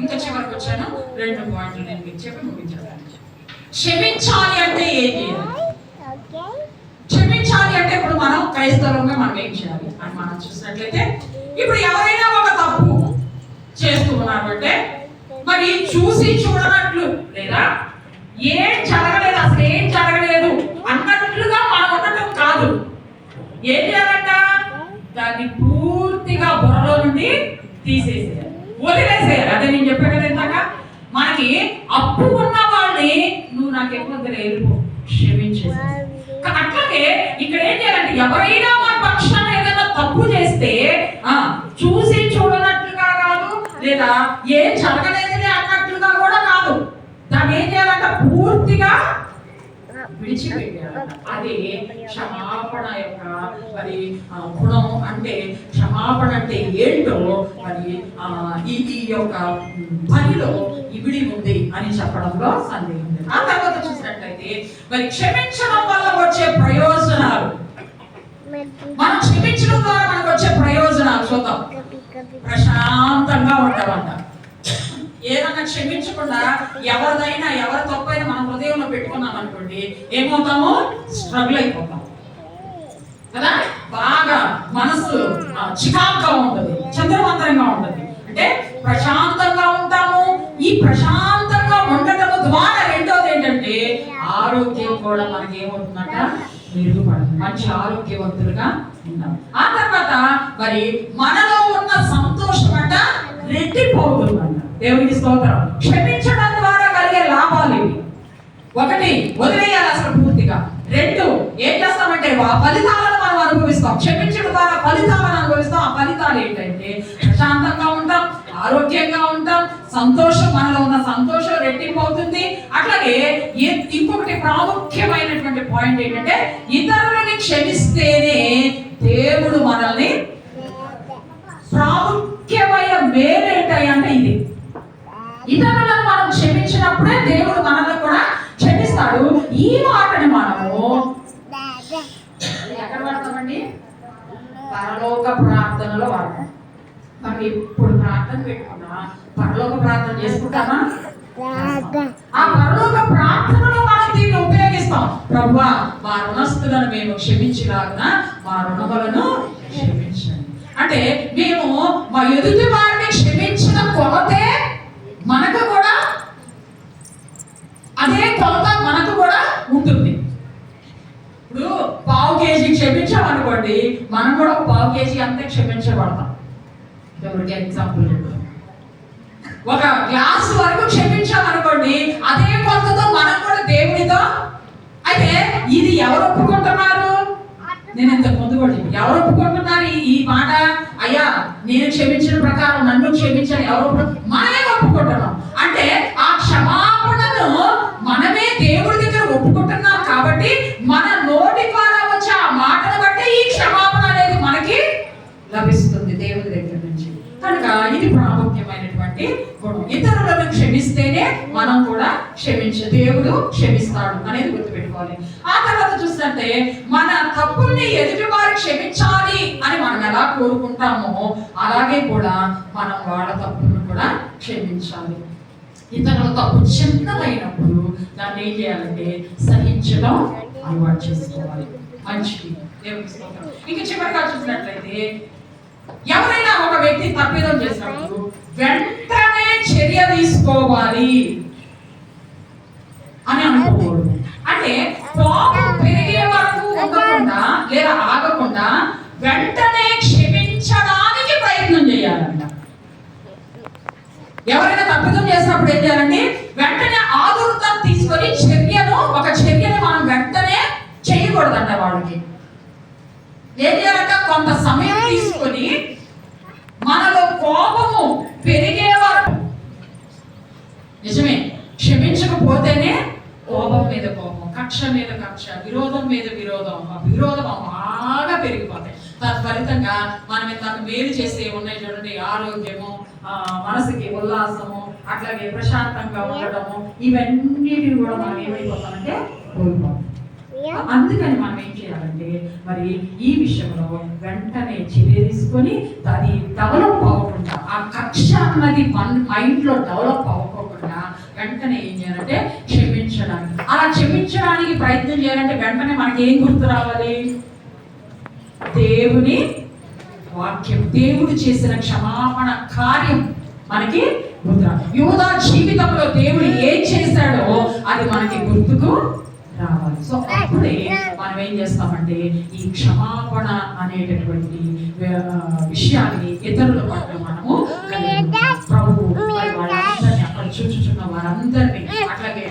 ఇంకా చివరికి వచ్చాను. 2 పాయింట్లు నేను మీకు చెప్పి ముగించాను. క్షమించాలి అంటే ఏం చేయాలి? క్షమించాలి అంటే ఇప్పుడు మనం క్రైస్తవంగా మనం ఏం చేయాలి అని మనం చూసినట్లయితే, ఇప్పుడు ఎవరైనా ఒక తప్పు చేస్తూ ఉన్నారు అంటే మరి చూసి చూడనట్లు లేదా ఏం జరగలేదు, అసలు ఏం జరగలేదు అన్నట్లుగా మనం ఉండటం కాదు. ఏం చేయాలంట? దాన్ని పూర్తిగా బుర్రలో నుండి తీసేసేయాలి, వదిలేసేయాలి. అదే నేను చెప్పాను కదా ఇందాక, మనకి అప్పు ఉన్న వాళ్ళని నువ్వు నాకు ఎక్కువ వెళ్ళిపో, క్షమించేసేయాలి. అట్లాగే ఇక్కడ ఏం చేయాలంటే ఎవరైనా మన పక్షాన ఏదైనా తప్పు చేస్తే చూసి చూడనట్లుగా కాదు, లేదా ఏం జరగలేదులే అన్నట్లుగా కూడా కాదు. దాన్ని ఏం చేయాలంట? పూర్తిగా విడిచిపెట్టాలి. అది క్షమాపణ యొక్క మరి గుణం. అంటే క్షమాపణ అంటే ఏంటో మరి ఈ యొక్క పనిలో ఇవిడి ఉంది అని చెప్పడంలో సందేహం లేదు. ఆ తర్వాత చూసినట్లయితే మరి క్షమించడం వల్ల వచ్చే ప్రయోజనాలు, మనం క్షమించడం ద్వారా మనకు వచ్చే ప్రయోజనాలు చూద్దాం. ప్రశాంతంగా ఉంటామంట. ఏదన్నా క్షమించకుండా ఎవరిదైనా ఎవరి తప్పైనా మన హృదయంలో పెట్టుకున్నాం అనుకోండి, ఏమవుతాము? స్ట్రగుల్ అయిపోతాం కదా. బాగా మనసు చికాకుగా ఉంటుంది, చంద్రవంతరంగా ఉంటుంది. అంటే ప్రశాంతంగా ఉంటాము. ఈ ప్రశాంతంగా ఉండటం ద్వారా రెండోది ఏంటంటే ఆరోగ్యం కూడా మనకి ఏమవుతుందంట? మెరుగుపడుతుంది. మంచి ఆరోగ్యవంతులుగా ఉంటాం. ఆ తర్వాత మరి మనలో ఉన్న సంతోషం అంట రెట్టిపోతుందంట. దేవునికి స్తోత్రం. క్షమించడం ద్వారా కలిగే లాభాలు ఇవి. 1, వదిలేయాలి అసలు పూర్తిగా. 2, ఏం చేస్తామంటే ఫలితాలను మనం అనుభవిస్తాం. క్షమించడం ద్వారా ఫలితాలను అనుభవిస్తాం. ఆ ఫలితాలు ఏంటంటే ప్రశాంతంగా ఉంటాం, ఆరోగ్యంగా ఉంటాం, సంతోషం, మనలో ఉన్న సంతోషం రెట్టింపు అవుతుంది. అట్లాగే ఇంకొకటి ప్రాముఖ్యమైనటువంటి పాయింట్ ఏంటంటే ఇతరులని క్షమిస్తేనే దేవుడు మనల్ని, ప్రాముఖ్యమైన మేలేంటంటే ఇది, ఇతరులను మనం క్షమించినప్పుడే దేవుడు మనల్ని కూడా క్షమిస్తాడు. ఈ మాటని మనము ఎక్కడ వాడతామండి? పరలోక ప్రార్థనలో వాడతాం. మనం ఇప్పుడు ప్రార్థన పెట్టుకున్నా పరలోక ప్రార్థన చేసుకుంటామా? ఆ పరలోక ప్రార్థనలో మనం దీన్ని ఉపయోగిస్తాం. ప్రభువా, మా రుణస్తులను మేము క్షమించలాగిన మా రుణములను క్షమించండి. అంటే మేము మా ఎదుటి వారిని క్షమించిన కొలతే మనకు కూడా అదే కొలత మనకు కూడా ఉంటుంది. ఇప్పుడు 1/2 కేజీ క్షమించామనుకోండి, మనం కూడా 1/2 కేజీ అంతే క్షమించబడతాం. ఎవరికి ఎగ్జాంపుల్ చెప్తాం. 1 గ్లాస్ వరకు క్షమించామనుకోండి, అదే కొలతతో మనం కూడా దేవునితో. అయితే ఇది ఎవరు ఒప్పుకుంటున్నారు? నేను ఇంతకు ముందు కూడా ఎవరు ఒప్పుకుంటున్నారు ఈ మాట? అయ్యా, నేను క్షమించిన ప్రకారం నన్ను క్షమించాను. ఎవరు? మనమే ఒప్పుకుంటున్నాం. అంటే ఆ క్షమాపణను మనమే దేవుడి దగ్గర ఒప్పుకుంటున్నాం. కాబట్టి మన నోటి ద్వారా వచ్చే ఆ మాటను బట్టి ఈ క్షమాపణ అనేది మనకి లభిస్తుంది దేవుడి దగ్గర నుంచి. కనుక ఇది ప్రాముఖ్యమైనటువంటి గుణం. ఇతరులను క్షమిస్తేనే మనం కూడా దేవుడు క్షమిస్తాడు అనేది గుర్తుపెట్టుకోవాలి. ఆ తర్వాత చూసినట్టే మన తప్పుల్ని ఎదుటి వారు క్షమించాలి అని మనం ఎలా కోరుకుంటామో అలాగే కూడా మనం వాళ్ళ తప్పులను కూడా క్షమించాలి. ఇతరుల తప్పు చిన్నదైనప్పుడు దాన్ని ఏం చేయాలంటే సహించడం అలవాటు చేసుకోవాలి. మంచిది. దేవుడికి స్తోత్రం. ఇంకా చివరిగా చూసినట్లయితే ఎవరైనా ఒక వ్యక్తి తప్పిదం చేసినప్పుడు వెంటనే చర్య తీసుకోవాలి అని అనుకోకూడదు. అంటే కోపం పెరిగే వరకు ఉండకుండా లేదా ఆగకుండా వెంటనే క్షమించడానికి ప్రయత్నం చేయాలంట. ఎవరైనా తప్పిదం చేసినప్పుడు ఏం చేయాలంటే వెంటనే ఆదుర్తం తీసుకొని ఒక చర్యను మనం వెంటనే చేయకూడదంట. వాళ్ళకి ఏం చేయాలంట? కొంత సమయం తీసుకొని మనలో కోపము పెరిగే వరకు, నిజమే, క్షమించకపోతేనే కోపం మీద కోపం, కక్ష మీద కక్ష, విరోధం మీద విరోధం, ఆ విరోధం బాగా పెరిగిపోతాయి. తత్ఫలితంగా మనం తను మేలు చేసే ఉన్నాయి చూడండి, ఆరోగ్యము, మనసుకి ఉల్లాసము, అట్లాగే ప్రశాంతంగా ఉండటము, ఇవన్నిటిని కూడా మనం ఏమైపోతామంటే కోల్పోతాం. అందుకని మనం ఏం చేయాలంటే మరి ఈ విషయంలో వెంటనే చర్య తీసుకొని అది డెవలప్ అవ్వకుండా, ఆ కక్ష అన్నది మైండ్లో డెవలప్ అవ్వకుండా వెంటనే ఏం చేయాలంటే క్షమించడానికి. అలా క్షమించడానికి ప్రయత్నం చేయాలంటే వెంటనే మనకి ఏం గుర్తు రావాలి? దేవుని వాక్యం, దేవుడు చేసిన క్షమాపణ కార్యం మనకి గుర్తు. యూదా జీవితంలో దేవుడు ఏం చేశాడో అది మనకి గుర్తుకు రావాలి. సో అప్పుడే మనం ఏం చేస్తామంటే ఈ క్షమాపణ అనేటటువంటి విషయాన్ని ఇతరుల పట్ల మనము ప్రభు వాళ్ళందరినీ, అక్కడ చూచుచున్న వారందరినీ, అట్లాగే